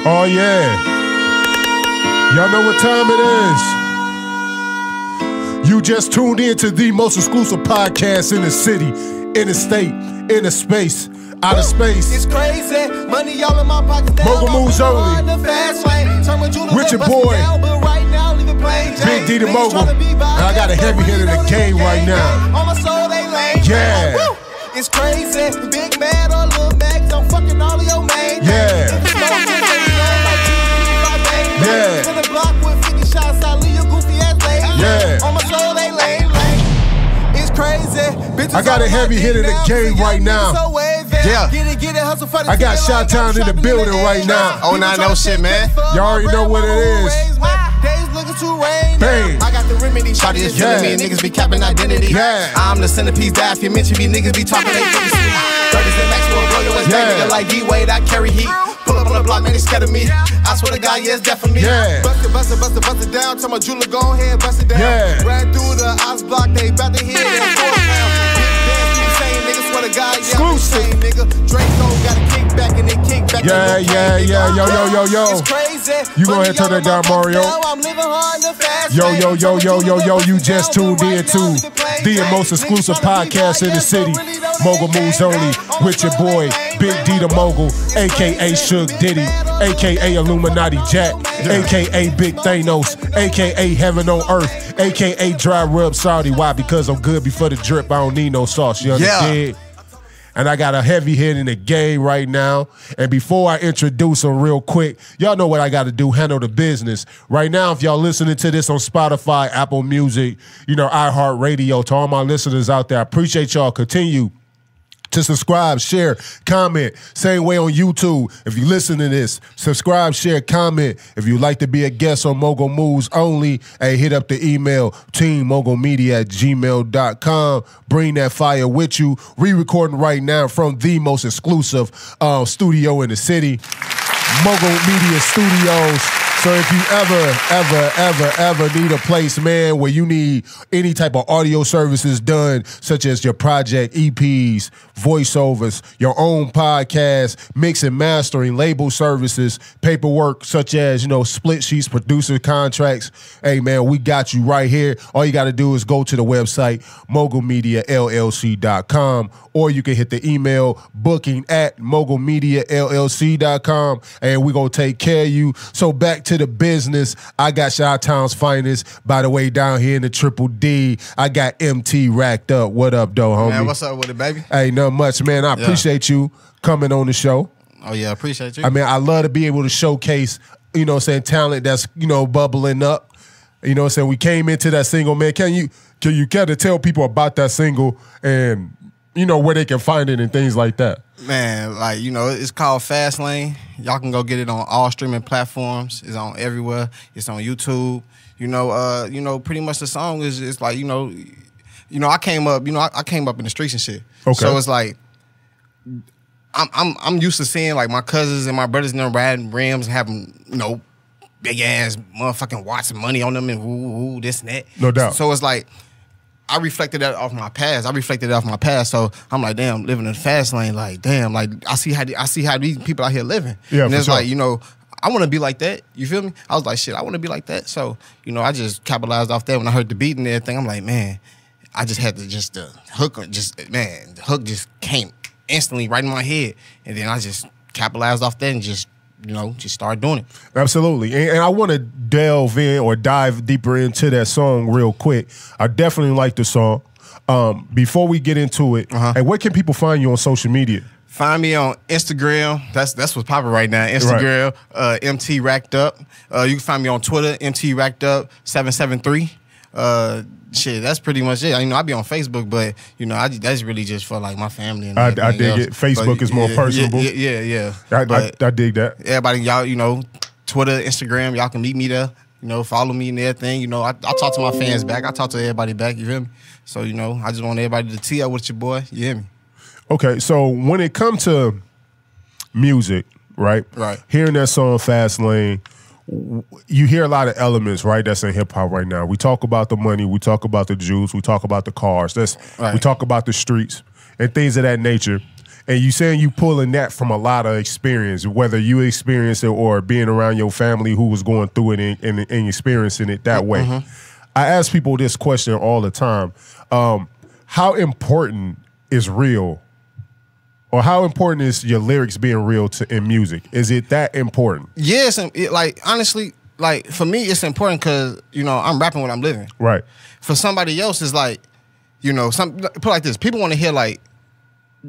Oh, yeah. Y'all know what time it is. You just tuned in to the most exclusive podcast in the city, in the state, in the space, out of space. It's crazy. Money all in my pockets. Mogul Moves Only. With your boy, Big D the Mogul. And I got a heavy hit in the game right now. Yeah. It's crazy. Big man or little Max, I'm fucking all of your main. Yeah. Yeah. To the block with 50 shots, I leave your goofy ass lady. Yeah. On my soul, they lame. It's crazy. Bitches I got a heavy hit in the game right now. Yeah. Get it, hustle for the I got Shot Town in the building right now. Oh, nah, no shit, man. Y'all already know what it is. Bang. I got the remedy. Shawty is telling me niggas be capping identity. Yeah. I'm the centerpiece that if you mention me, niggas be talking they pretty sweet. 30s Maxwell, blow your ass back, nigga like D-Wade, I carry heat. Pull up on the block, man, they scared of me. I swear to God, yeah, it's death for me. Yeah. Bust it down. Tell my jeweler, go ahead, bust it down. Yeah. Ran through the ice block, they bout to hit that 4 pound. Swear to God, yeah, exclusive. I'm insane, nigga. Draco got a kick back and they kick back. Yeah. Yo. It's crazy. You go ahead and turn that down, Mario. I'm living hard the fast Yo. You just tuned in to the most exclusive podcast in the city. Mogul Moves Only with your boy, Big D the Mogul, a.k.a. Suge Diddy, a.k.a. Illuminati Jack, a.k.a. Big Thanos, a.k.a. Heaven on Earth, a.k.a. Dry Rub Saudi. Why? Because I'm good before the drip. I don't need no sauce. You understand? And I got a heavy hit in the game right now. And before I introduce them real quick, y'all know what I got to do, handle the business. Right now, if y'all listening to this on Spotify, Apple Music, iHeartRadio, to all my listeners out there, I appreciate y'all. Continue to subscribe, share, comment. Same way on YouTube. If you listen to this, subscribe, share, comment. If you'd like to be a guest on Mogul Moves Only, hey, hit up the email, teammogulmedia@gmail.com. Bring that fire with you. Re-recording right now from the most exclusive studio in the city, Mogul Media Studios. So if you ever need a place, man, where you need any type of audio services done, such as your project, EPs, voiceovers, your own podcast, mix and mastering, label services, paperwork, such as, split sheets, producer contracts, hey, man, we got you right here. All you got to do is go to the website, mogulmediallc.com, or you can hit the email, booking@mogulmediallc.com, and we're going to take care of you. So back to the business. I got Chi-Town's finest, by the way, down here in the Triple D. I got MT racked up. What up, though, homie? Man, what's up with it, baby? Hey, nothing much, man. I appreciate you coming on the show. Oh, yeah, appreciate you. I mean, I love to be able to showcase, talent that's, bubbling up. We came into that single, man. Can you kind of tell people about that single and, where they can find it and things like that? Man, it's called Fast Lane. Y'all can go get it on all streaming platforms. It's on everywhere. It's on YouTube. Pretty much the song is like, I came up, I came up in the streets and shit. Okay. So it's like I'm used to seeing like my cousins and my brothers and them riding rims and having, big ass motherfucking watts of money on them and woo, this and that. No doubt. So it's like I reflected that off my past. So I'm like, damn, living in the fast lane. Like, damn, like I see how these people out here living. Yeah, and it's sure. like, I want to be like that. You feel me? I was like, shit, I want to be like that. So, I just capitalized off that when I heard the beat and everything. I'm like, man, I just had to the hook just came instantly right in my head. And then I just capitalized off that and just start doing it. Absolutely. And I want to delve in or dive deeper into that song real quick. I definitely like the song. Before we get into it, hey, where can people find you on social media? Find me on Instagram. That's what's popping right now. Instagram, right. MT Racked Up. You can find me on Twitter, MT Racked Up 773. Shit, that's pretty much it. I be on Facebook, but that's really just for like my family. And I dig else. It. Facebook is more personable. Yeah. I dig that. Everybody, y'all, Twitter, Instagram, y'all can meet me there. Follow me and everything. I talk to my fans back. I talk to everybody back. You feel me? So I just want everybody to tee up with your boy. You hear me? Okay, so when it comes to music, right? Right. Hearing that song Fast Lane, you hear a lot of elements, right, that's in hip-hop right now. We talk about the money, we talk about the juice, we talk about the cars, we talk about the streets and things of that nature. And you saying you pulling that from a lot of experience, whether you experience it or being around your family who was going through it and experiencing it that way. I ask people this question all the time. How important is real, or how important is your lyrics being real in music? Is it that important? Yes, like honestly, like for me, it's important because I'm rapping what I'm living. Right. For somebody else, it's like, put it like this: people want to hear like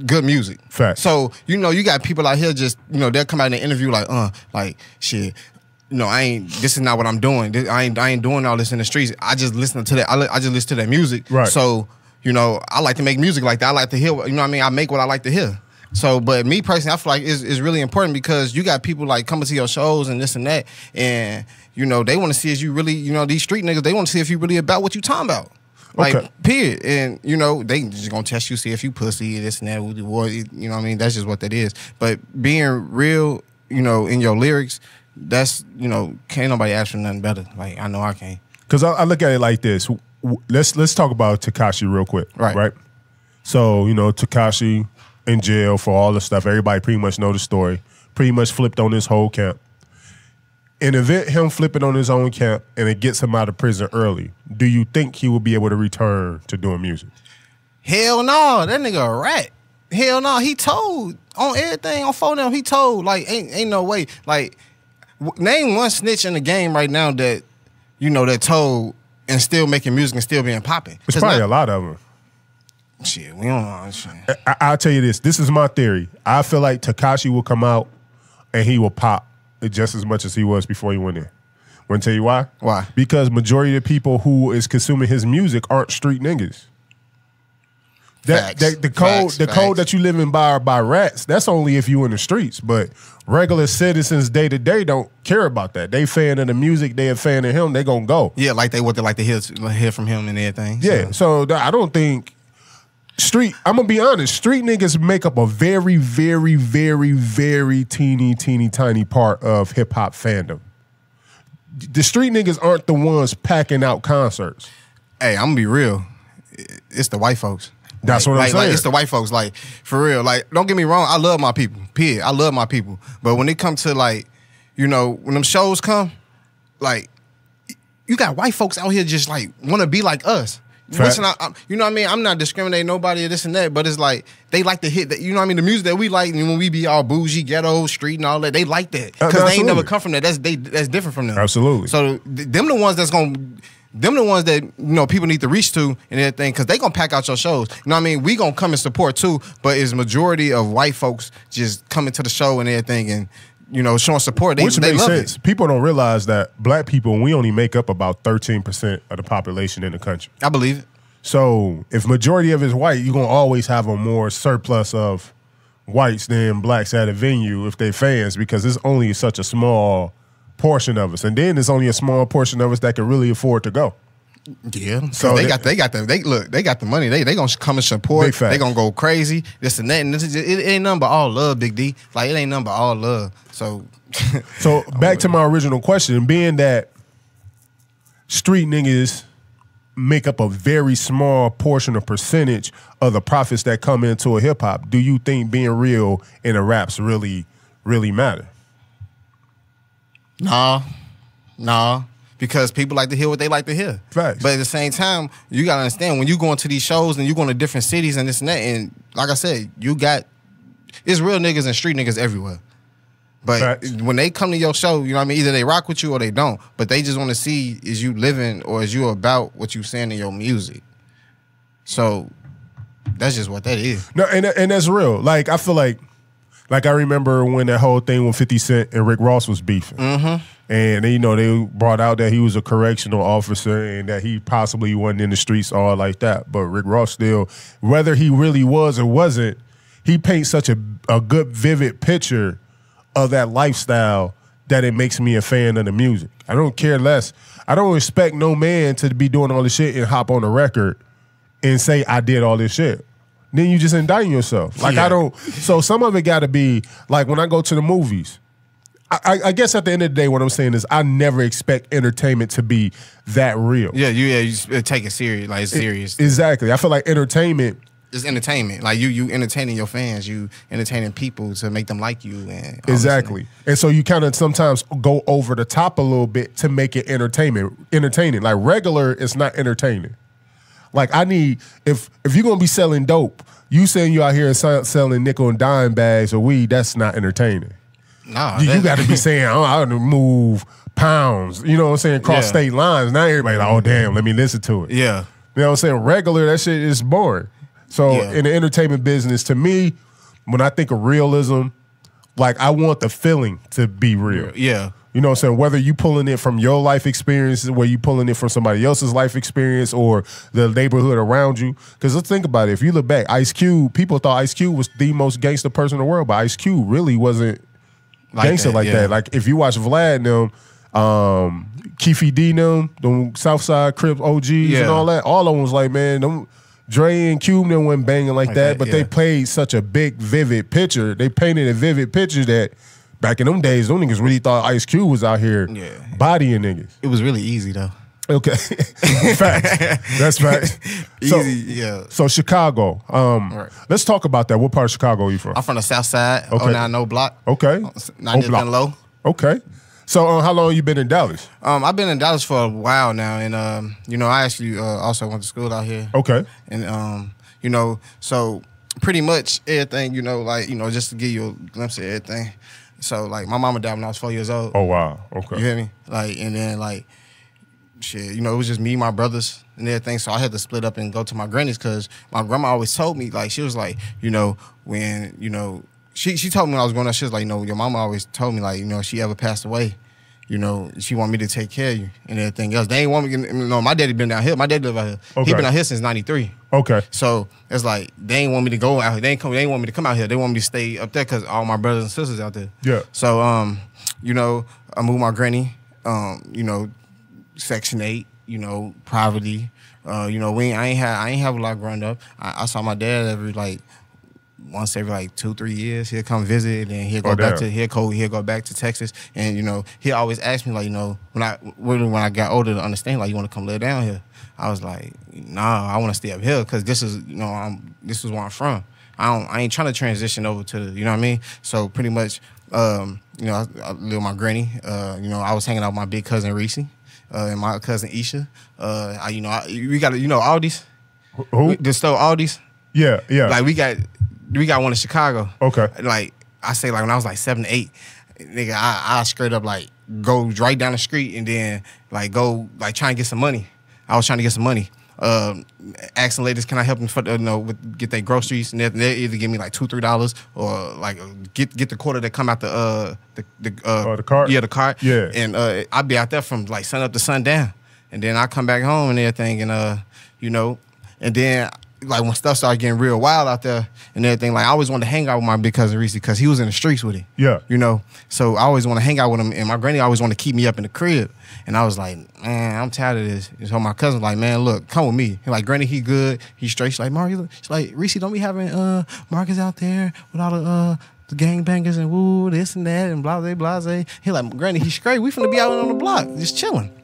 good music. Fact. So you got people out here just they'll come out in an interview like shit. This is not what I'm doing. I ain't doing all this in the streets. I just listen to that. I just listen to that music. Right. So I like to make music like that. I like to hear. I make what I like to hear. So, but me personally, I feel like it's really important because you got people like coming to your shows and this and that, and they want to see if you really, these street niggas, they want to see if you really about what you talking about. Like, okay. Period. And, they just gonna test you, see if you pussy, this and that, what I mean? That's just what that is. But being real, in your lyrics, that's, can't nobody ask for nothing better. Like, I know I can't. Because I look at it like this. Let's talk about Tekashi real quick. Right? So, Tekashi in jail for all the stuff. Everybody pretty much know the story. Pretty much flipped on his whole camp. In the event him flipping on his own camp and it gets him out of prison early, do you think he will be able to return to doing music? Hell no. That nigga a rat. Hell no. He told on everything on phone now. He told like ain't no way. Like name one snitch in the game right now that that told and still making music and still being popping. It's probably a lot of them. Shit, we don't know. Shit. I'll tell you this. This is my theory. I feel like Tekashi will come out and he will pop just as much as he was before he went in. Want to tell you why? Why? Because majority of the people who is consuming his music aren't street niggas. The code that you live in by rats, that's only if you in the streets. But regular citizens day to day don't care about that. They fan of the music, they a fan of him, they gonna go. Yeah, like they like to hear from him and everything. Yeah, so I don't think I'm gonna be honest, street niggas make up a very, very, very, very teeny tiny part of hip hop fandom. The street niggas aren't the ones packing out concerts. Hey, I'm gonna be real. It's the white folks. That's what I'm saying. Like, it's the white folks. Like, for real. Like, don't get me wrong. I love my people. Period. I love my people. But when it comes to, like, when them shows come, like, you got white folks out here just, like, want to be like us. Listen, you know what I mean? I'm not discriminating nobody or this and that, but it's like, they like to hit that, you know what I mean? The music that we like, and when we be all bougie, ghetto, street, and all that, they like that. Because they ain't never come from that. That's different from them. Absolutely. So, them the ones that's going to... Them the ones that people need to reach to and everything because they gonna pack out your shows. You know what I mean? We gonna come and support too, but it's majority of white folks just coming to the show and everything and showing support. Which they makes love sense. It. People don't realize that black people, we only make up about 13% of the population in the country. I believe it. So if majority of it's white, you're gonna always have a more surplus of whites than blacks at a venue if they fans because it's only such a small portion of us, and then there's only a small portion of us that can really afford to go. Yeah, so they got the money. They gonna come and support. They gonna go crazy. This and that. And it ain't nothing but all love, Big D. Like it ain't nothing but all love. So, so back to my original question, being that street niggas make up a very small portion of percentage of the profits that come into a hip hop, do you think being real in the raps really matter? Nah, because people like to hear what they like to hear. Facts. But at the same time, you gotta understand when you go into these shows and you going to different cities and this and that, and like I said, it's real niggas and street niggas everywhere. But Facts. when they come to your show, you know what I mean? Either they rock with you or they don't. But they just want to see is you living or is you about what you saying in your music. So that's just what that is. No, and that's real. Like I feel like I remember when that whole thing with 50 Cent and Rick Ross was beefing. Mm-hmm. And they brought out that he was a correctional officer and that he possibly wasn't in the streets all like that. But Rick Ross still, whether he really was or wasn't, he paints such a good, vivid picture of that lifestyle that it makes me a fan of the music. I don't care less. I don't expect no man to be doing all this shit and hop on a record and say, I did all this shit. Then you just indicting yourself. Like, yeah. So some of it got to be, like, when I go to the movies, I guess at the end of the day, what I'm saying is I never expect entertainment to be that real. Yeah, you take it serious, like it's serious. Exactly. I feel like entertainment it's entertainment. Like you entertaining your fans, you entertaining people to make them like you. And exactly. And so you kind of sometimes go over the top a little bit to make it entertaining. Like regular, it's not entertaining. Like I need, if you're gonna be selling dope, you saying you out here selling nickel and dime bags of weed, that's not entertaining. Nah, you got to be saying, oh, I want to move pounds. You know what I'm saying? Cross state lines. Now everybody like, oh damn, let me listen to it. Yeah. You know what I'm saying? Regular, that shit is boring. So in the entertainment business, to me, when I think of realism, like I want the feeling to be real. Yeah. You know what I'm saying? Whether you pulling it from your life experiences, where you pulling it from somebody else's life experience or the neighborhood around you. Because let's think about it. If you look back, Ice Cube, people thought Ice Cube was the most gangster person in the world, but Ice Cube really wasn't gangster like that. Like if you watch Vlad and them, Keefy D and them Southside Crips OGs and all that, all of them was like, man, them Dre and Cube them went banging like that, but they played such a big, vivid picture. They painted a vivid picture that back in them days, them niggas really thought Ice Cube was out here bodying niggas. It was really easy though. Okay. Facts. That's facts. Easy, So Chicago. Let's talk about that. What part of Chicago are you from? I'm from the South Side, 090 block. Okay. 90th and low. Okay. So how long you been in Dallas? I've been in Dallas for a while now, and you know, I actually also went to school out here. Okay. And you know, so pretty much everything, you know, like, you know, just to give you a glimpse of everything. So like my mama died when I was 4 years old. Oh wow. Okay. You hear me? Like, and then like shit, you know, it was just me, my brothers, and everything. So I had to split up and go to my granny's because my grandma always told me, like, she was like, you know, when, you know, she told me when I was growing up, she was like, you know, your mama always told me, like, you know, if she ever passed away, you know, she wanted me to take care of you and everything else. They ain't want me, you know, my daddy been down here. My dad live out here. Okay. He been out here since 93. Okay. So it's like, they ain't want me to go out here. They ain't want me to come out here. They want me to stay up there because all my brothers and sisters out there. Yeah. So, you know, I moved my granny, you know, Section 8, you know, poverty. You know, I ain't have a lot growing up. I saw my dad once every 2-3 years. He'll come visit, and he'll go he'll go back to Texas. And you know, he always asked me, like, you know, when I got older to understand, like, you want to come live down here? I was like, nah, I want to stay up here because this is, you know, this is where I'm from. I ain't trying to transition over to the, you know what I mean? So pretty much, you know, I live with my granny. You know, I was hanging out with my big cousin Reese. And my cousin Isha. We got, you know, Aldi's. Who? The store Aldi's. Yeah, yeah. Like we got one in Chicago. Okay. Like I say, like when I was like 7 to 8, nigga, I straight up like go right down the street and then like go like try and get some money. I was trying to get some money. Asking ladies, can I help them for get their groceries? And they either give me like $2-3 or like get the quarter that come out the cart. Yeah, the cart. Yeah. And I'd be out there from like sun up to sundown, and then I come back home and everything, and you know, and then like when stuff started getting real wild out there and everything, like I always wanted to hang out with my big cousin Reese because he was in the streets with it. Yeah. You know, so I always want to hang out with him, and my granny always wanted to keep me up in the crib. And I was like, man, I'm tired of this. And so my cousin was like, man, look, come with me. He like, granny, he good. He's straight. She's like, Mario, she's like, Reese, don't be having Marcus out there with all the gangbangers and woo, this and that and blase. He like, granny, he's straight. We finna be out on the block, just chilling.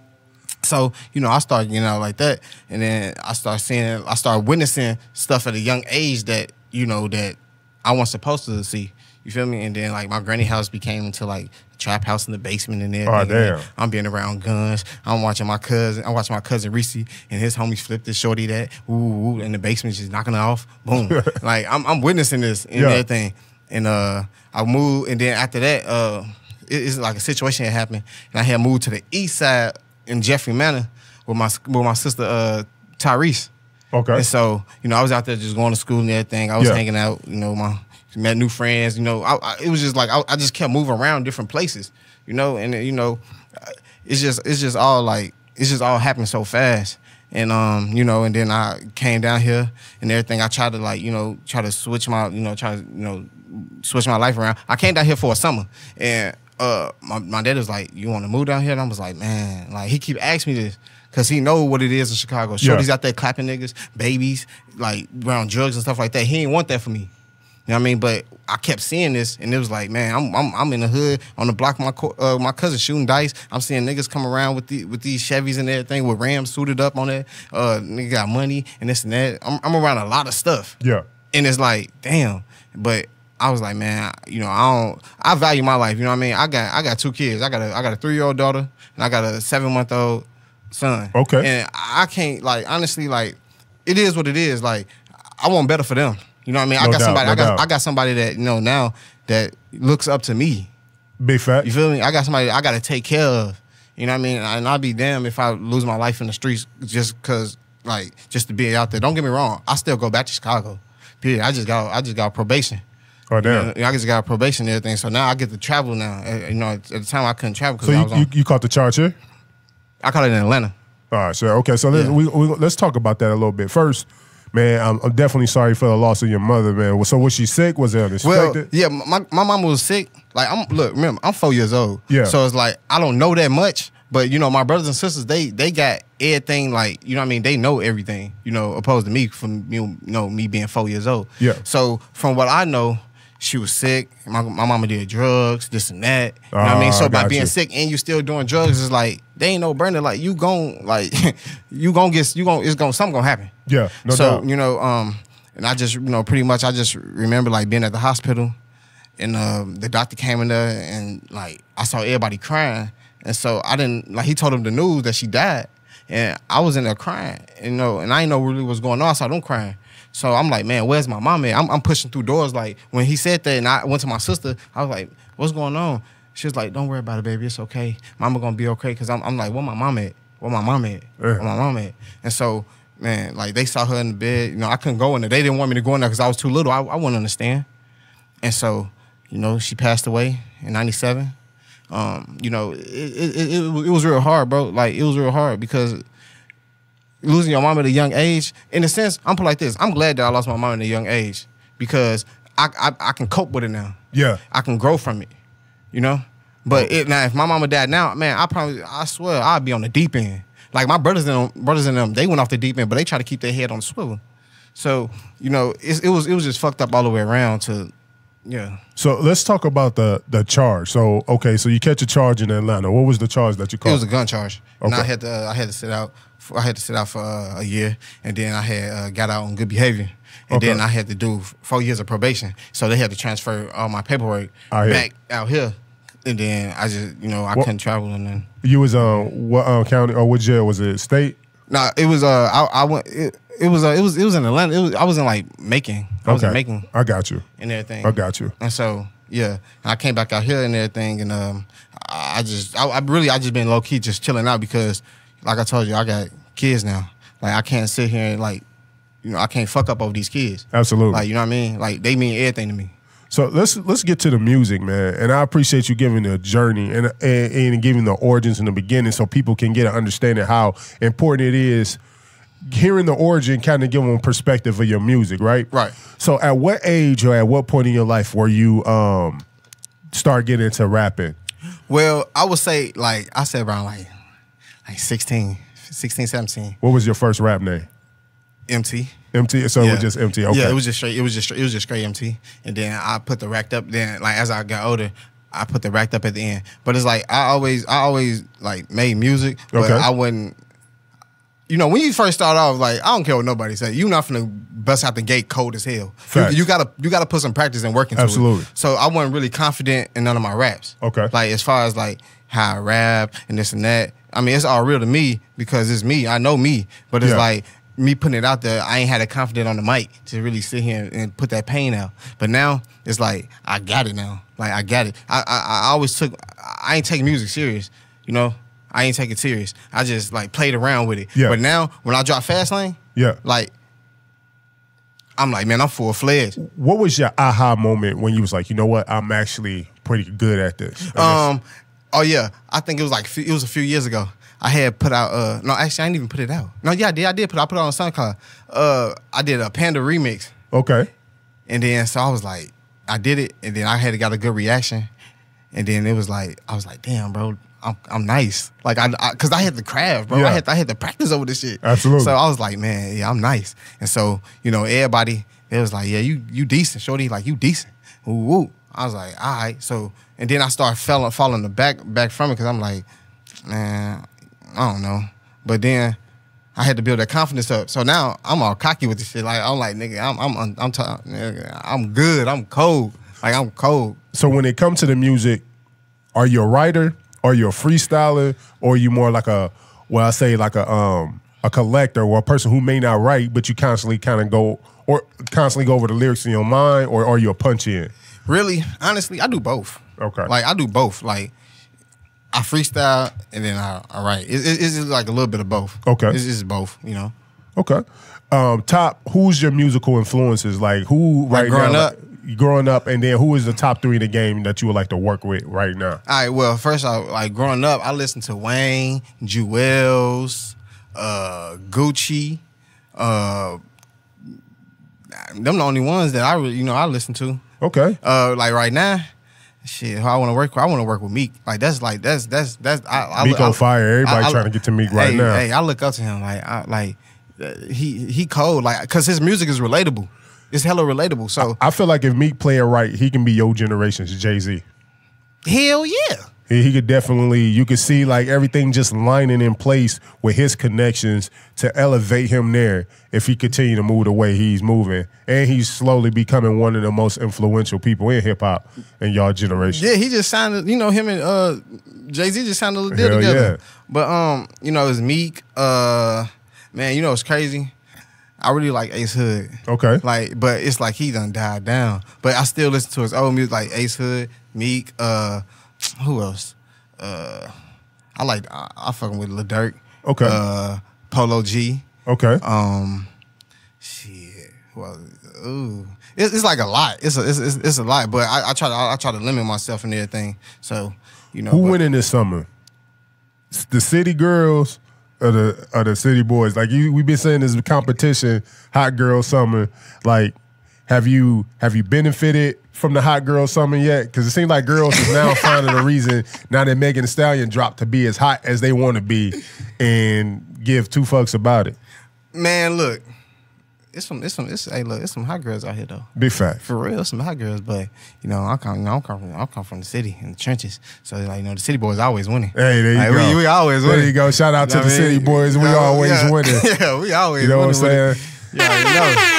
So, you know, I started, you know, like that. And then I started witnessing stuff at a young age that, you know, that I wasn't supposed to see. You feel me? And then, like, my granny house became into, like, a trap house in the basement and everything. Oh, damn. I'm being around guns. I'm watching my cousin Reese and his homies flip this shorty that, ooh, in the basement, just knocking it off. Boom. Like, I'm witnessing this and everything. And I moved, and then after that, it's like a situation that happened. And I had moved to the east side in Jeffrey Manor with my sister Tyrese. Okay. And so, you know, I was out there just going to school and everything. I was hanging out, you know, met new friends, you know. It was just like I just kept moving around different places, you know, and you know, it's just all happened so fast. And you know, and then I came down here and everything. I tried to like, you know, switch my life around. I came down here for a summer, and my dad was like, you want to move down here? And I was like, man, like he keep asking me this because he know what it is in Chicago. Shorty's out there clapping niggas, babies, like around drugs and stuff like that. He ain't want that for me. You know what I mean? But I kept seeing this, and it was like, man, I'm in the hood on the block. My cousin shooting dice. I'm seeing niggas come around with these Chevys and everything with Rams suited up on it. Nigga got money and this and that. I'm around a lot of stuff. Yeah. And it's like, damn. But I was like, man, you know, I value my life. You know what I mean? I got 2 kids. I got a 3-year-old daughter, and I got a 7-month-old son. Okay. And I can't, like, honestly, like, it is what it is. Like, I want better for them. You know what I mean? I got somebody that, you know, now that looks up to me. Big fact. You feel me? I got somebody I got to take care of. You know what I mean? And I'll be damned if I lose my life in the streets just because, like, just to be out there. Don't get me wrong. I still go back to Chicago. Period. I just got probation. Oh, damn. You know, I just got probation and everything. So now I get to travel now. You know, at the time I couldn't travel because So I was on. you caught the charge here? I caught it in Atlanta. All right, so okay, so let's talk about that a little bit. First, man, I'm definitely sorry for the loss of your mother, man. So was she sick? Was it unexpected? Well, yeah, my mama was sick. Like, remember, I'm 4 years old. Yeah. So it's like, I don't know that much, but, you know, my brothers and sisters, they got everything, like, you know what I mean? They know everything, you know, opposed to me from, you know, me being 4 years old. Yeah. So from what I know, she was sick. My mama did drugs, this and that. You know what I mean? So by being sick and you still doing drugs, it's like, they ain't no burner. Like, you gon' like, something gonna happen. Yeah, no doubt. So, you know, and I just, you know, pretty much I just remember, like, being at the hospital, and the doctor came in there, and, like, I saw everybody crying. And so I didn't, like, he told him the news that she died, and I was in there crying, you know, and I didn't know really what's going on, so I don't cry. So I'm like, man, where's my mom at? I'm pushing through doors. Like, when he said that, and I went to my sister, I was like, what's going on? She was like, don't worry about it, baby. It's okay. Mama gonna be okay. Because I'm like, where my mom at? Where my mom at? Where my mom at? And so, man, like, they saw her in the bed. You know, I couldn't go in there. They didn't want me to go in there because I was too little. I wouldn't understand. And so, you know, she passed away in '97. You know, it was real hard, bro. Like, it was real hard because losing your mom at a young age, in a sense, I'm put like this. I'm glad that I lost my mom at a young age because I can cope with it now. Yeah. I can grow from it, you know? But now, if my mama died now, man, I swear, I'd be on the deep end. Like, my brothers and them, they went off the deep end, but they try to keep their head on the swivel. So, you know, it was just fucked up all the way around to, yeah. So let's talk about the charge. So, okay, so you catch a charge in Atlanta. What was the charge that you caught? It was a gun charge. Okay. And I had to sit out. I had to sit out for a year, and then I had got out on good behavior, and then I had to do 4 years of probation. So they had to transfer all my paperwork back out here, and then I just, you know, I couldn't travel and then. You was what county or what jail was it? State? No, it was I went. It was in Atlanta. I was in like Macon. I was in Macon. I got you. And everything. I got you. And so yeah, I came back out here and everything, and I just been low key just chilling out because, like I told you, I got kids now. Like, I can't sit here and, like, you know, I can't fuck up over these kids. Absolutely. Like, you know what I mean? Like, they mean everything to me. So let's get to the music, man. And I appreciate you giving the journey and giving the origins in the beginning so people can get an understanding how important it is. Hearing the origin kind of give them perspective of your music, right? Right. So at what age or at what point in your life were you start getting into rapping? Well, I would say, like, I said around like 16, 17. What was your first rap name? MT. MT. So it was just MT. Okay. Yeah, it was just straight MT. And then I put the racked up. Then, like, as I got older, I put the racked up at the end. But it's like I always like made music, but I wouldn't. You know, when you first start off, like, I don't care what nobody say. You're not finna bust out the gate cold as hell. You gotta put some practice and work into it. So I wasn't really confident in none of my raps. Okay. Like, as far as like how I rap and this and that. I mean, it's all real to me because it's me. I know me. But it's like me putting it out there, I ain't had the confidence on the mic to really sit here and put that pain out. But now it's like I got it now. Like, I got it. I always I ain't taking music serious, you know? I ain't take it serious. I just, like, played around with it. Yeah. But now, when I drop Fast Lane, like, I'm like, man, I'm full-fledged. What was your aha moment when you was like, you know what, I'm actually pretty good at this? Oh, yeah. I think it was a few years ago. I had put out, no, actually, I didn't even put it out. No, yeah, I did put it out on SoundCloud. I did a Panda remix. Okay. And then, so I was like, I did it, and then I had got a good reaction. And then it was like, I was like, damn, bro. I'm nice, like cause I had the craft, bro. I had to practice over this shit. Absolutely. So I was like, man, yeah, I'm nice. And so, you know, everybody It was like, yeah, you decent, shorty. Like, you decent. Ooh, woo. I was like, all right. So, and then I started falling back from it because I'm like, man, I don't know. But then I had to build that confidence up. So now I'm all cocky with this shit. Like, I'm like, nigga, I'm good. I'm cold. Like, I'm cold. So when it comes to the music, are you a writer? Are you a freestyler? Or are you more like a collector or a person who may not write, but you constantly go over the lyrics in your mind, or are you a punch in? Really, honestly, I do both. Okay. Like, I do both. Like, I freestyle and then I write. It's just like a little bit of both. Okay. It's just both, you know. Okay. Who's your musical influences? Like, who right now? Growing up, and then who is the top 3 in the game that you would like to work with right now? All right, well, first, growing up, I listened to Wayne, Jewels, Gucci. Them the only ones that I listen to. Okay. Like right now, shit, who I want to work with? I want to work with Meek. Like that's Meek on fire. Everybody trying to get to Meek right now. Hey, I look up to him. He cold. Like, because his music is relatable. It's hella relatable. So I feel like if Meek play it right, he can be your generation's Jay-Z. Hell yeah. He could definitely, you could see like everything just lining in place with his connections to elevate him there if he continue to move the way he's moving. And he's slowly becoming one of the most influential people in hip-hop in y'all generation. Yeah, he just sounded, him and Jay-Z just sounded a little deal together. Yeah. But, it was Meek. Man, it's crazy. I really like Ace Hood. Okay. Like, but it's like he done died down. But I still listen to his old music, like Ace Hood, Meek, who else? I fucking with Lil Durk. Okay. Polo G. Okay. Shit. Well, ooh. It's like a lot. It's a lot. But I try to limit myself and everything. So, Who winning this summer? The City Girls or the City Boys? Like we've been saying this competition, Hot Girl Summer. Like, have you benefited from the Hot Girl Summer yet? Because it seems like girls is now finding a reason now that Megan Thee Stallion dropped to be as hot as they want to be and give 2 fucks about it. Man, look, it's some hot girls out here though. Big fact. For real, some hot girls. But I come from the city in the trenches. So the City Boys always winning. Hey, there you go. We always winning. There you go. Shout out to the City Boys. We always winning. Yeah, we always. You know winning what I'm saying? Yeah,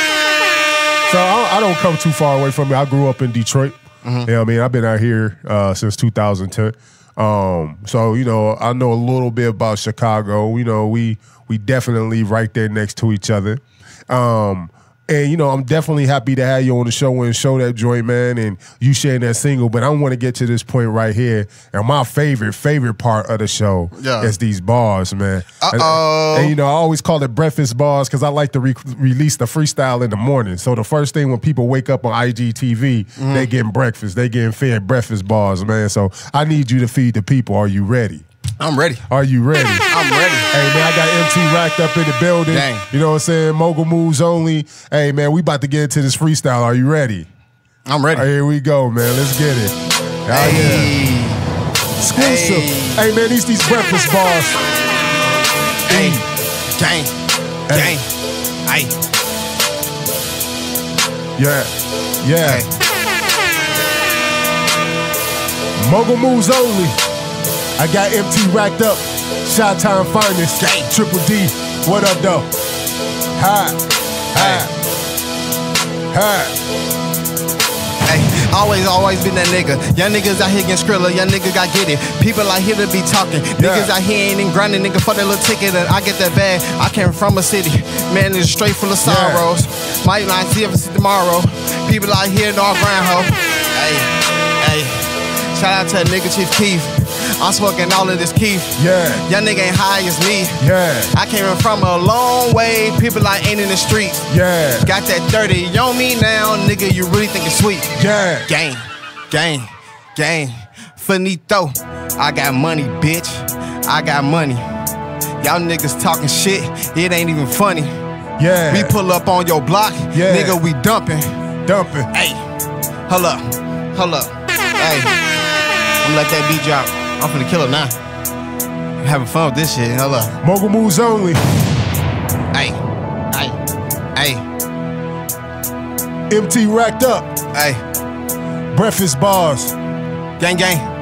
So I don't come too far away from it. I grew up in Detroit. Mm-hmm. You know what I mean? I've been out here since 2010. So, I know a little bit about Chicago. We definitely right there next to each other. And, I'm definitely happy to have you on the show and show that joint, man, and you sharing that single. But I want to get to this point right here. And my favorite part of the show is these bars, man. Uh-oh. And, I always call it breakfast bars because I like to release the freestyle in the morning. So the first thing when people wake up on IGTV, they getting breakfast. They getting fed breakfast bars, man. So I need you to feed the people. Are you ready? I'm ready. Are you ready? I'm ready. Hey, man, I got MT Racked up in the building. Dang. You know what I'm saying? Mogul Moves only. Hey, man, we about to get into this freestyle. Are you ready? I'm ready. Here we go, man. Let's get it. Oh, yeah. Exclusive. Hey, man, these breakfast bars. Hey. Gang. Gang. Hey. Yeah. Yeah. Hey. Mogul Moves only. I got MT Racked up. Shot Time Finest. Gang. Triple D. What up, though? Hi. Hey, always been that nigga. Young niggas out here getting skrilla, young nigga got get it. People out here to be talking. Niggas out here ain't even grinding, nigga, for that little ticket. And I get that bag. I came from a city. Man, it's straight full of sorrows. Might not see if it's tomorrow. People out here know I grind, ho. Hey. Shout out to a nigga Chief Keef. I'm smoking all of this Keef. Yeah. Young nigga ain't high as me. Yeah. I came from a long way. People like ain't in the streets. Yeah. Got that 30 on me now, nigga. You really think it's sweet? Yeah. Gang. Finito. I got money, bitch. I got money. Y'all niggas talking shit. It ain't even funny. Yeah. We pull up on your block. Yeah. Nigga, we dumping. Hey. Hold up. Hey. I'm gonna let that beat drop. I'm finna kill it now. I'm having fun with this shit. Hold up. Mogul Moves only. Hey. MT racked up. Hey, Breakfast bars. gang, gang.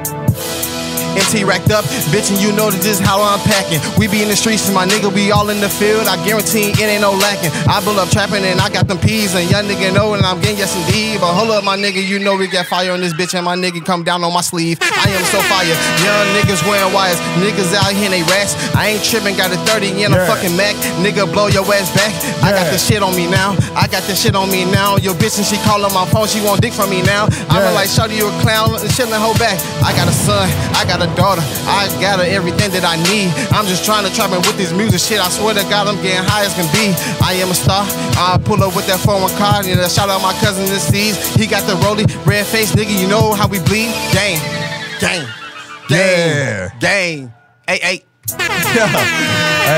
MT racked up, bitch, and you know that this is how I'm packing. We be in the streets, and my nigga, we all in the field. I guarantee it ain't no lacking. I build up trapping, and I got them peas, and young nigga know, and I'm getting yes indeed. But hold up, my nigga, you know we got fire on this bitch, and my nigga come down on my sleeve. I am so fire. Young niggas wearing wires, niggas out here in they racks. I ain't tripping, got a 30 in a fucking Mac. Nigga, blow your ass back. I got this shit on me now. I got this shit on me now. Your bitch, and she callin' my phone, she want dick from me now. I'm like, shawty, you a clown, chillin' hold back. I got a son, I got a daughter. I got everything that I need. I'm just trying to trap with this music shit. I swear to God, I'm getting high as can be. I am a star. I pull up with that foreign car. You know, shout out my cousin this seas. He got the rollie, red face, nigga. You know how we bleed. Gang, gang, gang, gang. Hey. Hey,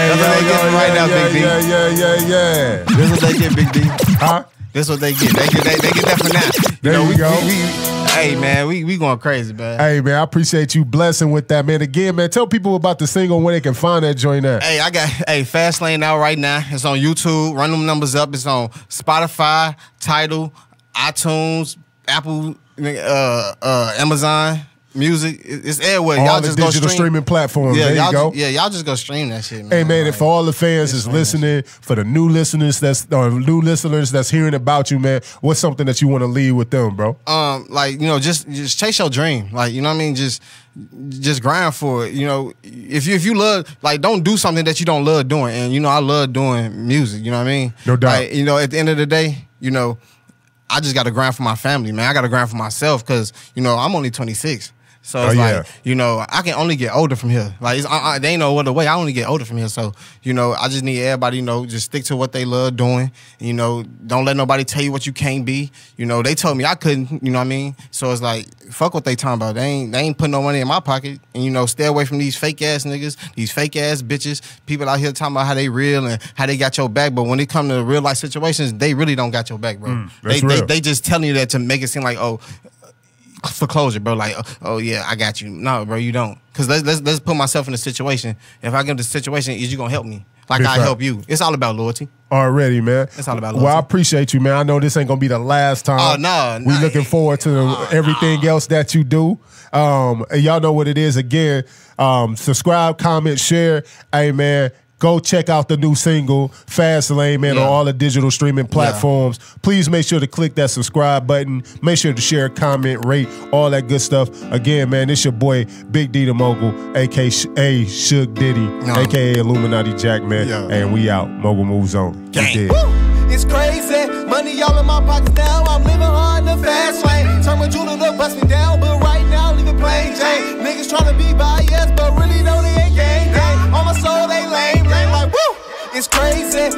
that's what they get right now, Big D. Yeah. This is what they get, Big D. Huh? This is what they get. They get that for now. There you go. Hey, man, we going crazy, man. Hey, man, I appreciate you blessing with that, man. Again, man, tell people about the single, where they can find that joint at. Hey, I got Fast Lane out right now. It's on YouTube. Run them numbers up. It's on Spotify, Tidal, iTunes, Apple, Amazon Music. It's everywhere. All the digital streaming platforms. Yeah, there you go. Y'all just go stream that shit, man. Hey, man, and for all the fans that's listening, for the new listeners that's hearing about you, man, what's something that you want to leave with them, bro? Like, you know, just chase your dream. Like, you know what I mean? Just grind for it. You know, if you love, like, don't do something that you don't love doing. And, you know, I love doing music, you know what I mean? No doubt. Like, you know, at the end of the day, you know, I just got to grind for my family, man. I got to grind for myself because, you know, I'm only 26. So it's like, you know, I can only get older from here. Like, they ain't no other way. I only get older from here. So, you know, I just need everybody, you know, just stick to what they love doing. You know, don't let nobody tell you what you can't be. You know, they told me I couldn't, you know what I mean? So it's like, fuck what they talking about. They ain't putting no money in my pocket. And, you know, stay away from these fake-ass niggas, these fake-ass bitches, people out here talking about how they real and how they got your back. But when it come to real-life situations, they really don't got your back, bro. They just telling you that to make it seem like, oh, for closure, bro. Like, oh yeah, I got you. No, bro, you don't. Cause let's put myself in a situation. If I get in the situation, is you gonna help me? Like I help you. It's all about loyalty. Already, man. It's all about loyalty. Well, I appreciate you, man. I know this ain't gonna be the last time. Oh no, we looking forward to everything else that you do. And y'all know what it is. Again, subscribe, comment, share. Hey, man. Go check out the new single, Fast Lane, man, on all the digital streaming platforms. Please make sure to click that subscribe button. Make sure to share, comment, rate, all that good stuff. Again, man, it's your boy, Big D the Mogul, a.k.a. Shook Diddy, a.k.a. Illuminati Jack, man. And we out. Mogul moves on. It's crazy. Money all in my pockets now. I'm living hard in the fast lane. Turn my jeweler to bust me down, but right now, leave it plain Jane. Niggas tryna be biased, but really know they ain't gang. On my soul, they lame. Like, woo! It's crazy.